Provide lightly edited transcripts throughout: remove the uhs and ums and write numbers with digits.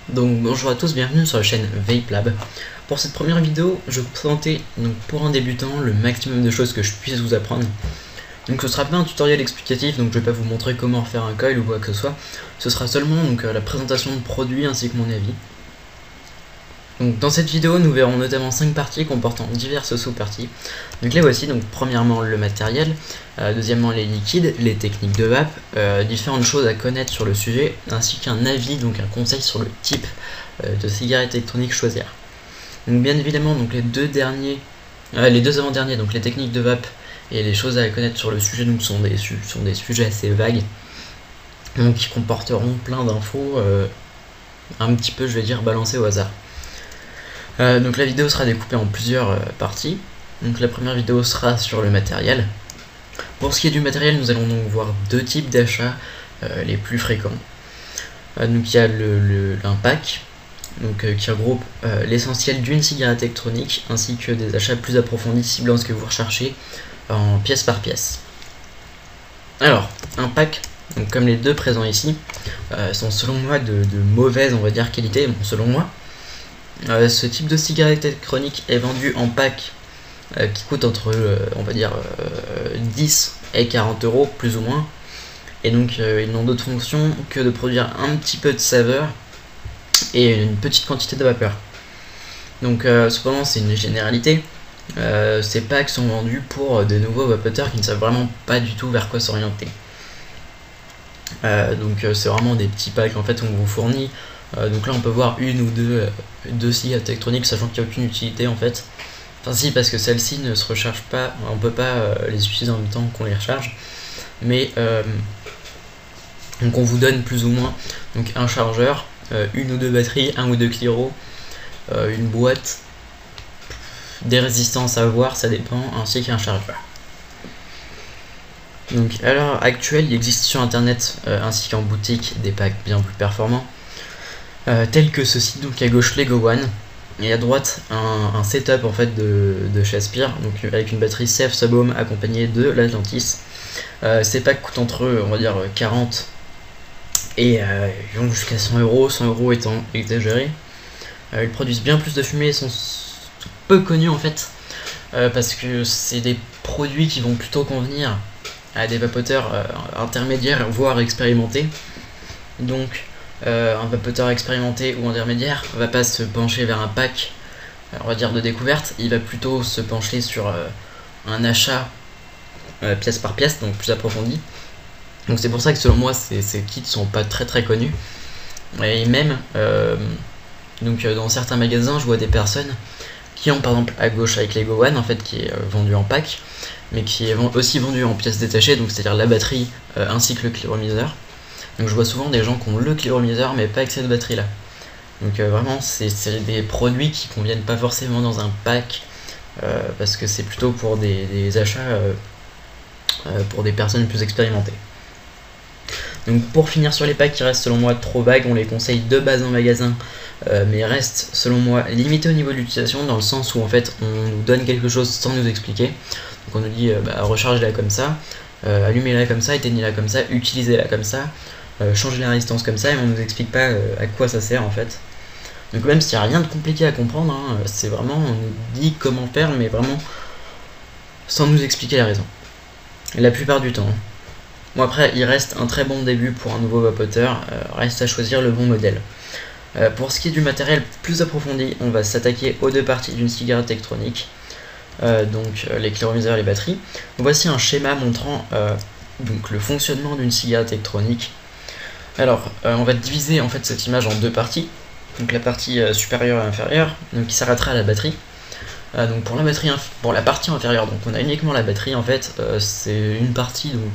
Donc bonjour à tous, bienvenue sur la chaîne VapeLab. Pour cette première vidéo, je vais vous présenter pour un débutant le maximum de choses que je puisse vous apprendre. Donc ce sera pas un tutoriel explicatif, donc je vais pas vous montrer comment faire un coil ou quoi que ce soit. Ce sera seulement la présentation de produits ainsi que mon avis. Donc dans cette vidéo, nous verrons notamment 5 parties comportant diverses sous-parties. Donc là voici, donc premièrement le matériel, deuxièmement les liquides, les techniques de vape, différentes choses à connaître sur le sujet, ainsi qu'un avis, donc un conseil sur le type de cigarette électronique choisir. Donc bien évidemment, donc les deux avant-derniers, donc les techniques de vape et les choses à connaître sur le sujet, donc sont des sujets assez vagues, donc qui comporteront plein d'infos, un petit peu, je vais dire, balancées au hasard. Donc la vidéo sera découpée en plusieurs parties. Donc la première vidéo sera sur le matériel. Pour ce qui est du matériel, nous allons donc voir deux types d'achats les plus fréquents. Donc il y a un pack qui regroupe l'essentiel d'une cigarette électronique ainsi que des achats plus approfondis ciblant ce que vous recherchez en pièce par pièce. Alors, un pack, donc comme les deux présents ici, sont selon moi de mauvaise, on va dire, qualité, bon, selon moi. Ce type de cigarette électronique est vendu en pack qui coûte entre on va dire 10 et 40 euros plus ou moins, et donc ils n'ont d'autre fonction que de produire un petit peu de saveur et une petite quantité de vapeur. Donc cependant c'est une généralité, ces packs sont vendus pour des nouveaux vapoteurs qui ne savent vraiment pas du tout vers quoi s'orienter. Donc c'est vraiment des petits packs en fait où on vous fournit. Donc là on peut voir une ou deux cigarettes électroniques, sachant qu'il n'y a aucune utilité en fait. Enfin si, parce que celles-ci ne se rechargent pas, on peut pas les utiliser en même temps qu'on les recharge. Mais donc on vous donne plus ou moins donc un chargeur, une ou deux batteries, un ou deux cliros, une boîte, des résistances à voir, ça dépend, ainsi qu'un chargeur. Donc à l'heure actuelle, il existe sur internet ainsi qu'en boutique des packs bien plus performants. Tels que ceci, donc à gauche Lego One et à droite un setup en fait de chez Aspire, donc avec une batterie CF Sub-Ohm accompagnée de l'Atlantis. Ces packs coûtent entre on va dire 40 et ils vont jusqu'à 100 euros, 100 euros étant exagéré. Ils produisent bien plus de fumée et sont peu connus en fait, parce que c'est des produits qui vont plutôt convenir à des vapoteurs intermédiaires voire expérimentés. Donc un vapoteur expérimenté ou intermédiaire va pas se pencher vers un pack on va dire de découverte, il va plutôt se pencher sur un achat pièce par pièce, donc plus approfondi. Donc c'est pour ça que selon moi ces kits sont pas très connus, et même dans certains magasins je vois des personnes qui ont par exemple à gauche avec Lego One en fait qui est vendu en pack, mais qui est aussi vendu en pièces détachées, donc c'est à dire la batterie ainsi que le cliromiseur. Donc je vois souvent des gens qui ont le cliromiseur mais pas avec cette batterie là. Donc vraiment c'est des produits qui conviennent pas forcément dans un pack, parce que c'est plutôt pour des achats pour des personnes plus expérimentées. Donc pour finir sur les packs qui restent selon moi trop vagues, on les conseille de base en magasin, mais restent selon moi limités au niveau de l'utilisation, dans le sens où en fait on nous donne quelque chose sans nous expliquer. Donc on nous dit rechargez-la comme ça, allumez-la comme ça, éteignez-la comme ça, utilisez-la comme ça, changer la résistance comme ça, et on nous explique pas à quoi ça sert en fait. Donc même s'il n'y a rien de compliqué à comprendre, hein, c'est vraiment, on nous dit comment faire, mais vraiment sans nous expliquer la raison. Et la plupart du temps. Bon après, il reste un très bon début pour un nouveau vapoteur, reste à choisir le bon modèle. Pour ce qui est du matériel plus approfondi, on va s'attaquer aux deux parties d'une cigarette électronique, donc les cliromiseurs et les batteries. Donc voici un schéma montrant donc le fonctionnement d'une cigarette électronique. Alors, on va diviser en fait cette image en deux parties. Donc la partie supérieure et inférieure, donc qui s'arrêtera à la batterie. Donc pour la partie inférieure, donc on a uniquement la batterie en fait. C'est une partie donc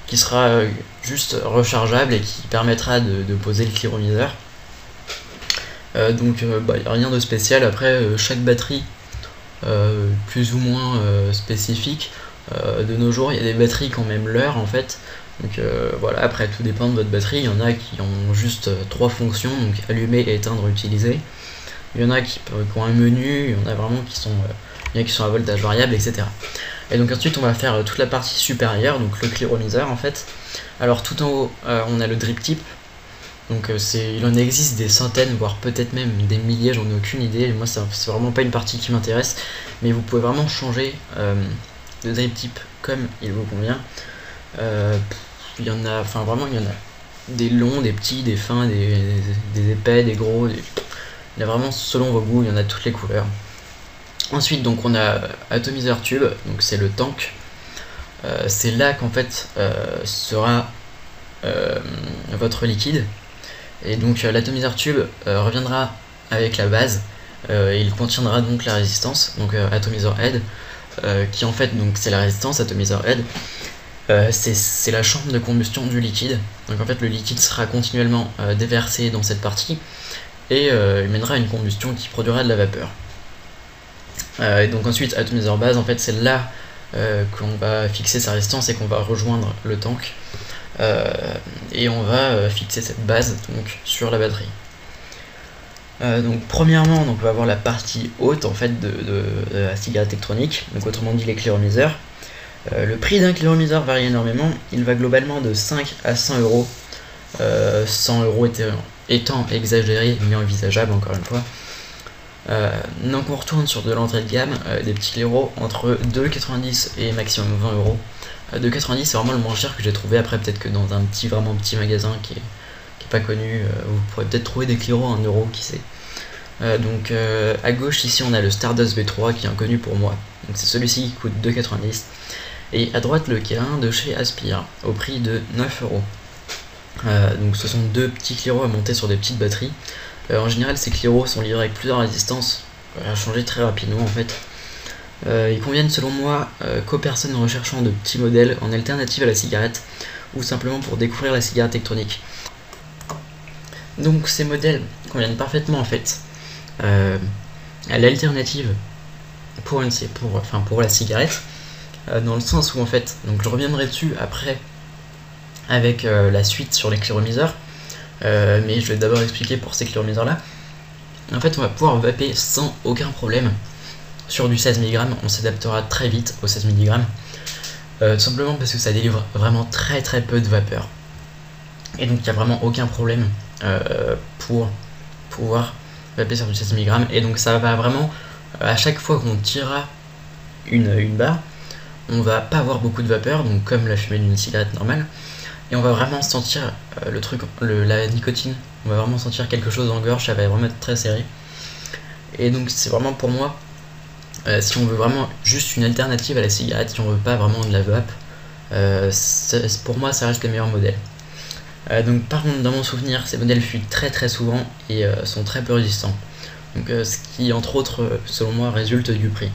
qui sera juste rechargeable et qui permettra de poser le cliromiseur. Donc il n'y a rien de spécial. Après chaque batterie plus ou moins spécifique. De nos jours, il y a des batteries qui ont même l'heure en fait. Donc voilà, après tout dépend de votre batterie. Il y en a qui ont juste trois fonctions, donc allumer, éteindre, utiliser. Il y en a qui ont un menu, il y en a vraiment qui sont à voltage variable, etc. Et donc ensuite on va faire toute la partie supérieure, donc le cliromiseur en fait. Alors tout en haut on a le drip tip, Donc il en existe des centaines, voire peut-être même des milliers, j'en ai aucune idée. Moi c'est vraiment pas une partie qui m'intéresse, mais vous pouvez vraiment changer de drip type comme il vous convient. Il y en a, enfin vraiment il y en a des longs, des petits, des fins, des épais, des gros, il y a vraiment selon vos goûts, il y en a toutes les couleurs. Ensuite donc on a atomiseur tube, donc c'est le tank. C'est là qu'en fait sera votre liquide. Et donc l'atomiseur tube reviendra avec la base, il contiendra donc la résistance, donc atomiseur head, qui en fait donc c'est la résistance. Atomiseur head, c'est la chambre de combustion du liquide. Donc en fait le liquide sera continuellement déversé dans cette partie et il mènera à une combustion qui produira de la vapeur. Et donc ensuite atomiseur base, en fait c'est là qu'on va fixer sa résistance et qu'on va rejoindre le tank. Et on va fixer cette base donc sur la batterie. Donc premièrement donc on va avoir la partie haute en fait de la cigarette électronique, donc autrement dit les cliromiseurs. Le prix d'un cliromiseur varie énormément, il va globalement de 5 à 100 euros, 100 euros étant exagéré mais envisageable encore une fois. Donc on retourne sur de l'entrée de gamme, des petits cliros entre 2,90 et maximum 20 euros. 2,90 c'est vraiment le moins cher que j'ai trouvé. Après peut-être que dans un vraiment petit magasin qui est pas connu, vous pourrez peut-être trouver des cliros à 1 euro, qui sait. Donc à gauche ici on a le Stardust V3 qui est inconnu pour moi, donc c'est celui-ci qui coûte 2,90, et à droite le K1 de chez Aspire au prix de 9 euros. Donc ce sont deux petits cliros à monter sur des petites batteries. En général ces cliros sont livrés avec plusieurs résistances à changer très rapidement en fait. Ils conviennent selon moi qu'aux personnes recherchant de petits modèles en alternative à la cigarette ou simplement pour découvrir la cigarette électronique. Donc ces modèles conviennent parfaitement en fait à l'alternative pour la cigarette, dans le sens où en fait, donc je reviendrai dessus après avec la suite sur les cliromiseurs, mais je vais d'abord expliquer pour ces cliromiseurs là. En fait on va pouvoir vaper sans aucun problème sur du 16 mg, on s'adaptera très vite au 16 mg, tout simplement parce que ça délivre vraiment très peu de vapeur, et donc il n'y a vraiment aucun problème pour pouvoir vaper sur du 16 mg. Et donc ça va vraiment, à chaque fois qu'on tirera une barre, on va pas avoir beaucoup de vapeur, donc comme la fumée d'une cigarette normale, et on va vraiment sentir la nicotine, on va vraiment sentir quelque chose en gorge, ça va vraiment être très serré. Et donc c'est vraiment pour moi, si on veut vraiment juste une alternative à la cigarette, si on veut pas vraiment de la vape, pour moi ça reste le meilleur modèle. Donc par contre dans mon souvenir ces modèles fuient très souvent et sont très peu résistants, donc ce qui entre autres selon moi résulte du prix.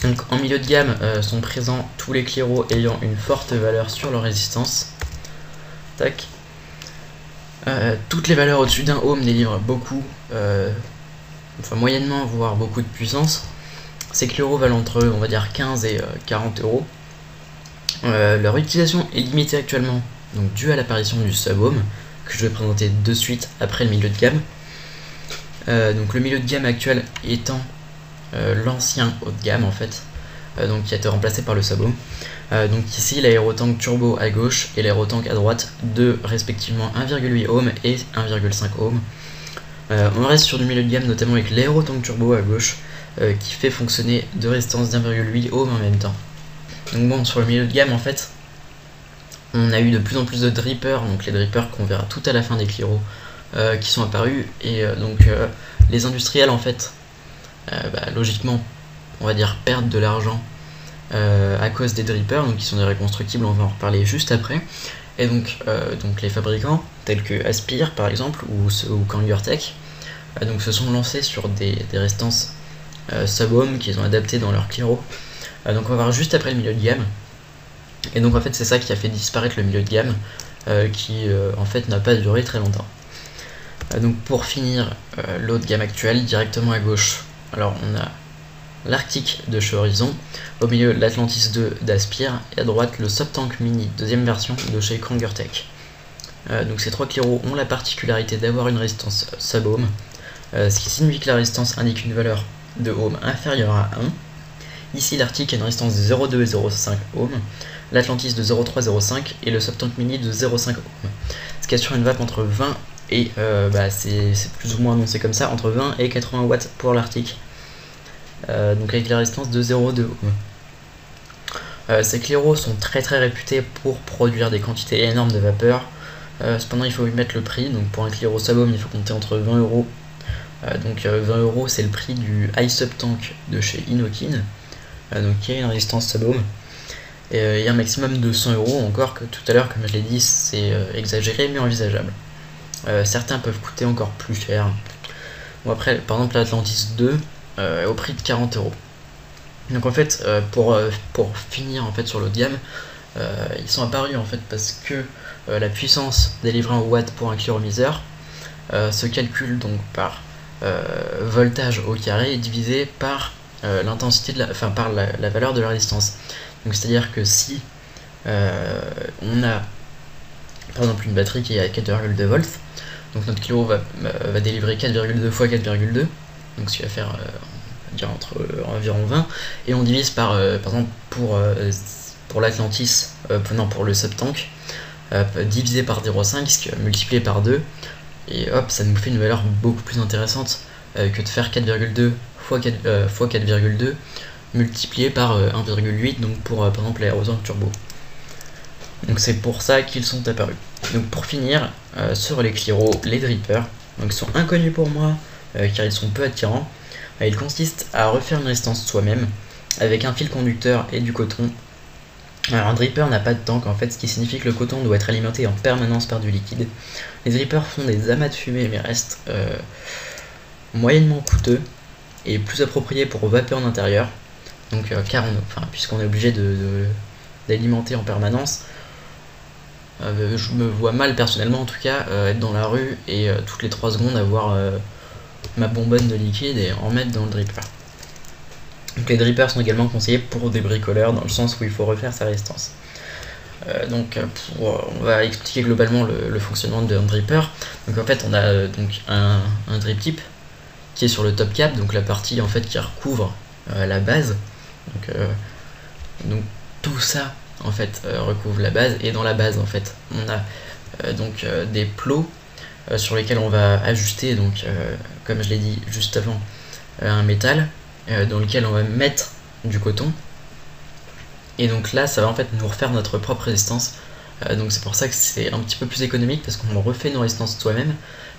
Donc en milieu de gamme sont présents tous les cliros ayant une forte valeur sur leur résistance. Tac. Toutes les valeurs au-dessus d'un ohm délivrent beaucoup, enfin moyennement voire beaucoup de puissance. Ces cliros valent entre on va dire 15 et 40 euros. Leur utilisation est limitée actuellement, donc dû à l'apparition du sub-ohm que je vais présenter de suite après le milieu de gamme. Donc le milieu de gamme actuel étant l'ancien haut de gamme en fait, donc qui a été remplacé par le sub-ohm. Donc ici l'aérotank turbo à gauche et l'aérotank à droite de respectivement 1,8 ohm et 1,5 ohm. On reste sur du milieu de gamme notamment avec l'aérotank turbo à gauche qui fait fonctionner deux résistances d'1,8 ohm en même temps. Donc bon, sur le milieu de gamme en fait on a eu de plus en plus de drippers, donc les drippers qu'on verra tout à la fin des cliros qui sont apparus, et donc les industriels en fait logiquement on va dire perdent de l'argent à cause des drippers, donc qui sont des reconstructibles, on va en reparler juste après. Et donc les fabricants tels que Aspire par exemple ou Kangertech donc se sont lancés sur des résistances sub-ohm qu'ils ont adaptées dans leur cliro. Donc on va voir juste après le milieu de gamme. Et donc en fait c'est ça qui a fait disparaître le milieu de gamme qui en fait n'a pas duré très longtemps. Donc pour finir l'haut de gamme actuel, directement à gauche, alors on a l'Arctic de chez Horizon, au milieu l'Atlantis 2 d'Aspire, et à droite le Subtank Mini deuxième version de chez Kangertech. Donc ces trois cliros ont la particularité d'avoir une résistance sub-ohm, ce qui signifie que la résistance indique une valeur de ohm inférieure à 1, Ici l'Arctic a une résistance de 0,2 et 0,5 ohms, l'Atlantis de 0,3 0,5 et le Subtank Mini de 0,5 ohms. Ce qui assure une vape entre 20 et c'est plus ou moins annoncé comme ça, entre 20 et 80 watts pour l'Arctic, donc avec la résistance de 0,2 ohms. Ces claireaux sont très réputés pour produire des quantités énormes de vapeur. Cependant il faut y mettre le prix, donc pour un claireau sub-ohm il faut compter entre 20 euros. 20 € c'est le prix du High Subtank de chez Inokin, donc qui a une résistance sub-ohm, et un maximum de 100 € encore, que tout à l'heure comme je l'ai dit c'est exagéré mais envisageable. Certains peuvent coûter encore plus cher. Bon, après par exemple l'Atlantis 2 au prix de 40 €. Donc en fait pour finir en fait sur l'eau de gamme, ils sont apparus en fait parce que la puissance délivrée en watts pour un clairomiseur se calcule donc par voltage au carré divisé par l'intensité par la valeur de la résistance. Donc c'est à dire que si on a par exemple une batterie qui est à 4,2 volts, donc notre claireau va délivrer 4,2 fois 4,2, donc ce qui va faire entre environ 20, et on divise par exemple pour l'Atlantis, pour le Subtank, divisé par 0,5, ce qui va multiplier par 2, et hop, ça nous fait une valeur beaucoup plus intéressante que de faire 4,2 fois 4,2 multiplié par 1,8, donc pour par exemple l'aérosol turbo. Donc c'est pour ça qu'ils sont apparus. Donc pour finir, sur les claireaux, les drippers, donc ils sont inconnus pour moi car ils sont peu attirants. Ils consistent à refaire une résistance soi-même avec un fil conducteur et du coton. Alors un dripper n'a pas de tank en fait, ce qui signifie que le coton doit être alimenté en permanence par du liquide. Les drippers font des amas de fumée mais restent moyennement coûteux et plus appropriés pour vapeur d'intérieur. Donc puisqu'on est obligé d'alimenter en permanence, je me vois mal personnellement en tout cas être dans la rue et toutes les 3 secondes avoir ma bonbonne de liquide et en mettre dans le dripper. Donc les drippers sont également conseillés pour des bricoleurs dans le sens où il faut refaire sa résistance. On va expliquer globalement le fonctionnement d'un dripper. Donc en fait on a donc un drip tip qui est sur le top cap, donc la partie en fait qui recouvre la base. Donc tout ça en fait recouvre la base, et dans la base en fait on a des plots sur lesquels on va ajuster comme je l'ai dit juste avant un métal dans lequel on va mettre du coton, et donc là ça va en fait nous refaire notre propre résistance. Donc c'est pour ça que c'est un petit peu plus économique parce qu'on refait nos résistances soi-même,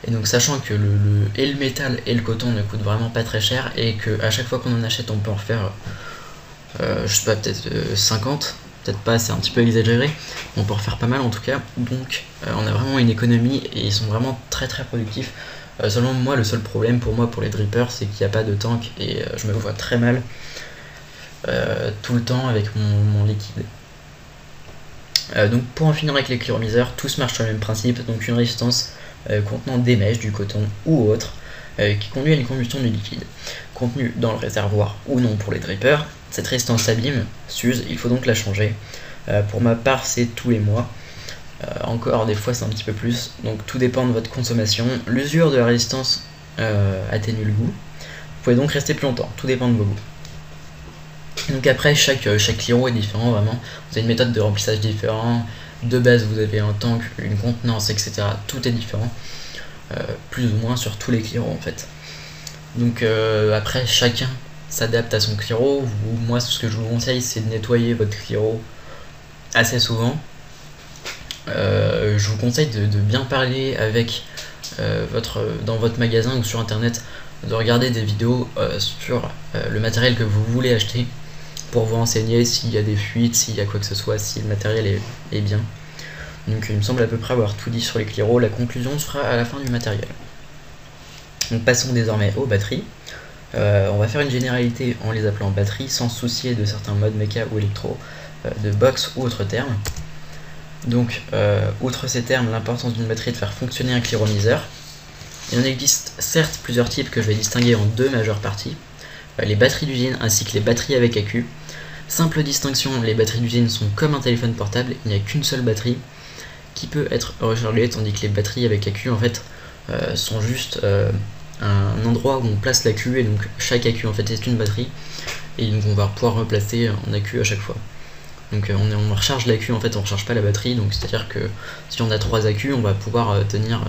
et donc sachant que le métal et le coton ne coûtent vraiment pas très cher et que à chaque fois qu'on en achète on peut en faire je sais pas, peut-être 50, peut-être pas, c'est un petit peu exagéré, on peut en refaire pas mal en tout cas. Donc on a vraiment une économie et ils sont vraiment très productifs. Seulement moi le seul problème pour moi pour les drippers c'est qu'il n'y a pas de tank et je me vois très mal tout le temps avec mon liquide. Donc pour en finir avec les clairomiseurs, tous marchent sur le même principe, donc une résistance contenant des mèches, du coton ou autre, qui conduit à une combustion du liquide, contenu dans le réservoir ou non pour les drippers. Cette résistance s'abîme, s'use, il faut donc la changer. Pour ma part c'est tous les mois, encore des fois c'est un petit peu plus, donc tout dépend de votre consommation. L'usure de la résistance atténue le goût, vous pouvez donc rester plus longtemps, tout dépend de vos goûts. Donc après chaque claireau est différent vraiment, vous avez une méthode de remplissage différente, de base vous avez un tank, une contenance, etc. Tout est différent, plus ou moins sur tous les claireaux en fait. Donc après chacun s'adapte à son claireau. Moi ce que je vous conseille c'est de nettoyer votre claireau assez souvent. Je vous conseille de bien parler avec dans votre magasin ou sur internet, de regarder des vidéos sur le matériel que vous voulez acheter pour vous renseigner s'il y a des fuites, s'il y a quoi que ce soit, si le matériel est bien. Donc il me semble à peu près avoir tout dit sur les claireaux. La conclusion sera à la fin du matériel. Donc passons désormais aux batteries. On va faire une généralité en les appelant batteries sans se soucier de certains modes méca ou électro, de box ou autres termes. Donc outre ces termes, l'importance d'une batterie est de faire fonctionner un clairomiseur. Il en existe certes plusieurs types que je vais distinguer en deux majeures parties, les batteries d'usine ainsi que les batteries avec accu. Simple distinction, les batteries d'usine sont comme un téléphone portable, il n'y a qu'une seule batterie qui peut être rechargée, tandis que les batteries avec accu en fait sont juste un endroit où on place l'accu, et donc chaque accu en fait est une batterie. et donc on va pouvoir replacer un accu à chaque fois. Donc on recharge l'accu, en fait on recharge pas la batterie, donc c'est à dire que si on a 3 accus, on va pouvoir tenir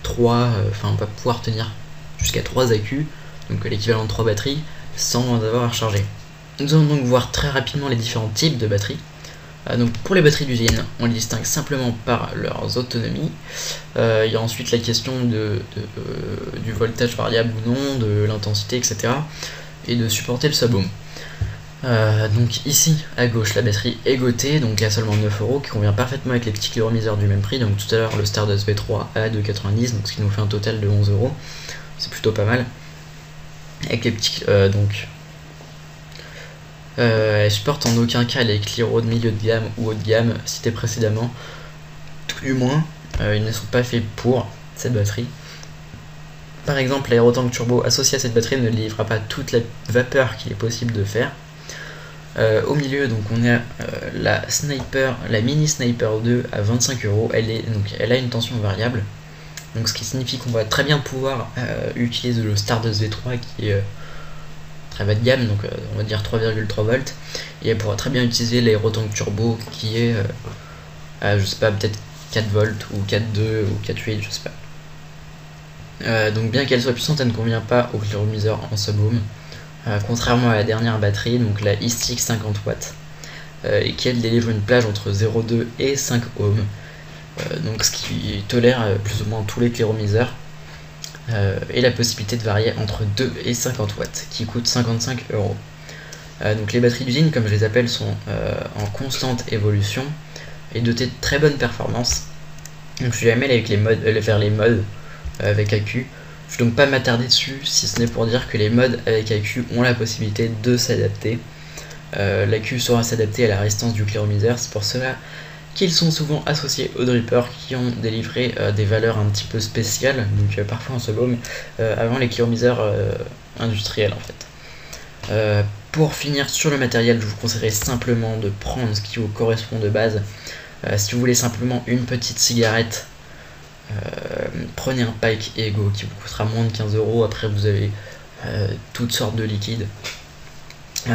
3, enfin on va pouvoir tenir jusqu'à 3 accus, donc l'équivalent de 3 batteries, sans avoir à recharger. Nous allons donc voir très rapidement les différents types de batteries. Donc pour les batteries d'usine, on les distingue simplement par leurs autonomies. Il y a ensuite la question du voltage variable ou non, de l'intensité, etc. et de supporter le sub-ohm. Donc ici à gauche la batterie est gotée, donc à seulement 9 €, qui convient parfaitement avec les petits cléromiseurs du même prix. Donc tout à l'heure le Stardust V3 à 2,90 €, donc ce qui nous fait un total de 11 €. C'est plutôt pas mal. Avec les petits elle supporte en aucun cas les cléros de milieu de gamme ou haut de gamme cités précédemment, tout du moins ils ne sont pas faits pour cette batterie. Par exemple, l'aérotank turbo associé à cette batterie ne livrera pas toute la vapeur qu'il est possible de faire. Au milieu, donc on a la Mini Sniper 2 à 25 €. Elle a une tension variable, donc ce qui signifie qu'on va très bien pouvoir utiliser le Stardust V3 qui est très bas de gamme, donc on va dire 3,3 volts, et elle pourra très bien utiliser l'aérotank turbo qui est à, je sais pas, peut-être 4 volts ou 4,2 ou 4,8, je sais pas. Donc bien qu'elle soit puissante, elle ne convient pas au cléromiseur en sub-ohm, contrairement à la dernière batterie, donc la E-Stick 50 watts, et qui elle délivre une plage entre 0,2 et 5 ohms, donc ce qui tolère plus ou moins tous les cléromiseurs, et la possibilité de varier entre 2 et 50 watts, qui coûte 55 €. Donc les batteries d'usine, comme je les appelle, sont en constante évolution et dotées de très bonnes performances. Donc je vais jamais aller vers les modes avec accu. Je vais donc pas m'attarder dessus, si ce n'est pour dire que les modes avec accu ont la possibilité de s'adapter. L'accu saura s'adapter à la résistance du cléromiseur, c'est pour cela qu'ils sont souvent associés aux drippers qui ont délivré des valeurs un petit peu spéciales, donc parfois en sub-ohm, avant les cléromiseurs industriels en fait. Pour finir sur le matériel, je vous conseillerais simplement de prendre ce qui vous correspond de base. Si vous voulez simplement une petite cigarette, prenez un pack Ego qui vous coûtera moins de 15 €. Après vous avez toutes sortes de liquides.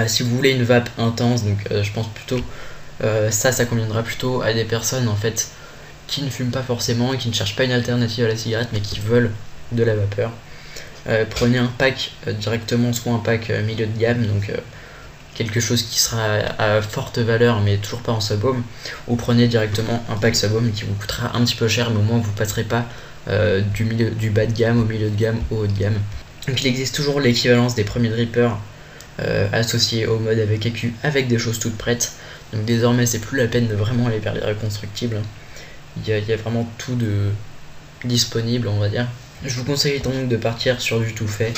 Si vous voulez une vape intense, donc je pense plutôt ça conviendra plutôt à des personnes en fait qui ne fument pas forcément et qui ne cherchent pas une alternative à la cigarette mais qui veulent de la vapeur. Prenez un pack directement, soit un pack milieu de gamme, donc quelque chose qui sera à forte valeur mais toujours pas en sub-ohm, ou prenez directement un pack sub-ohm qui vous coûtera un petit peu cher mais au moins vous passerez pas du bas de gamme au milieu de gamme au haut de gamme. Donc il existe toujours l'équivalence des premiers drippers associés au mode avec accu avec des choses toutes prêtes. Donc désormais c'est plus la peine de vraiment aller vers les reconstructibles. Il y a vraiment tout de disponible, on va dire. Je vous conseille donc de partir sur du tout fait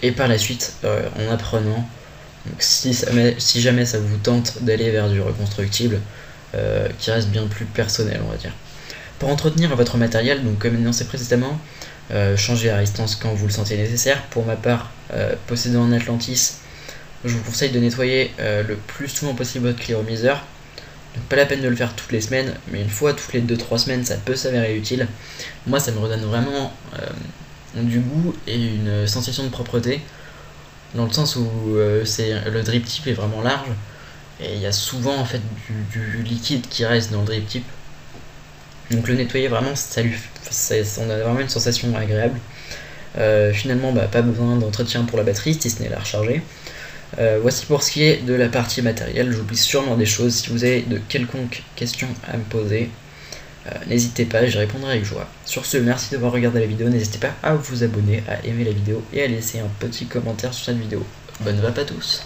et par la suite en apprenant. Donc si jamais ça vous tente d'aller vers du reconstructible qui reste bien plus personnel, on va dire. Pour entretenir votre matériel, donc comme annoncé précédemment, changez la résistance quand vous le sentez nécessaire. Pour ma part, possédant un Atlantis, je vous conseille de nettoyer le plus souvent possible votre cléromiseur. Donc pas la peine de le faire toutes les semaines, mais une fois toutes les 2-3 semaines ça peut s'avérer utile. Moi ça me redonne vraiment du goût et une sensation de propreté, dans le sens où le drip tip est vraiment large et il y a souvent en fait du liquide qui reste dans le drip tip. Donc le nettoyer vraiment, on a vraiment une sensation agréable. Finalement pas besoin d'entretien pour la batterie si ce n'est la recharger. Voici pour ce qui est de la partie matérielle. J'oublie sûrement des choses. Si vous avez de quelconques questions à me poser, n'hésitez pas, j'y répondrai avec joie. Sur ce, merci d'avoir regardé la vidéo. N'hésitez pas à vous abonner, à aimer la vidéo et à laisser un petit commentaire sur cette vidéo. Bonne vape à tous.